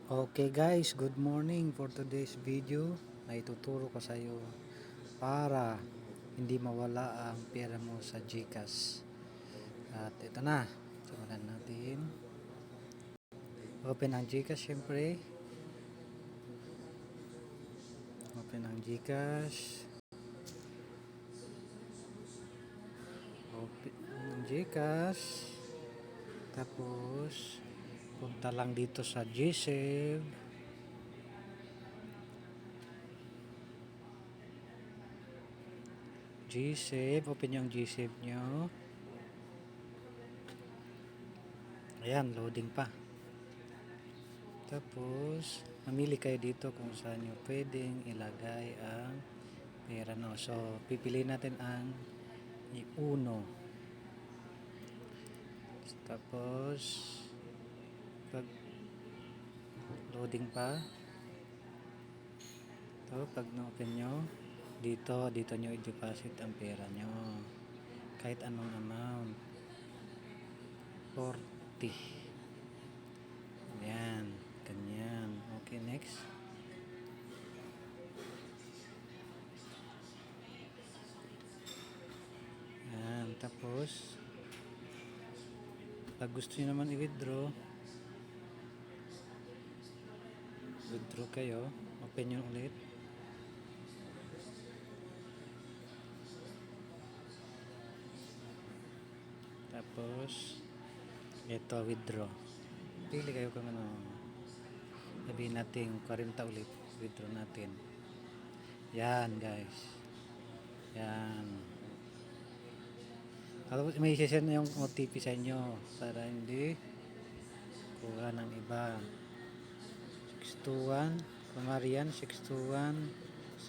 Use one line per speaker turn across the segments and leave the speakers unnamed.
Okay guys, good morning. For today's video na ituturo ko sa iyo para hindi mawala ang pera mo sa GCash. At ito na, simulan natin. Open ang GCash syempre. Open ang GCash. Open ang GCash. Tapos punta lang dito sa GSave. Open yung GSave nyo. Ayan, loading pa. Tapos, mamili kayo dito kung saan nyo pwedeng ilagay ang pera no. So, pipiliin natin ang i-uno. Tapos, pag loading pa, ito, pag na-open nyo, dito nyo i-deposit ang pera nyo. Kahit anong amount. 40. Ayan, ganyan. Okay, next. Ayan, tapos, pag gusto nyo naman i-withdraw kayo, open nyo ulit. Tapos, ito, withdraw. Pili kayo kung ano. Sabihin natin 40 ulit. Withdraw natin. Yan guys. Yan. Tapos may session yung OTP sa inyo para hindi kuha ng iba. 621 Kumarian 621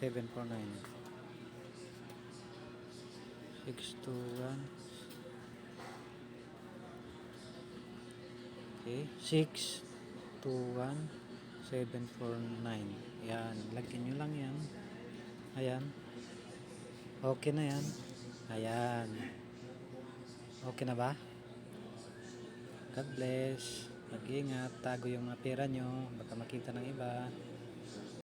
749 621 okay 621 749. Yan, lagyan nyo lang yan. Ayan, okay na yan. Ayan, okay na ba? God bless. Mag-ingat, tago yung mga pera nyo, baka makita ng iba.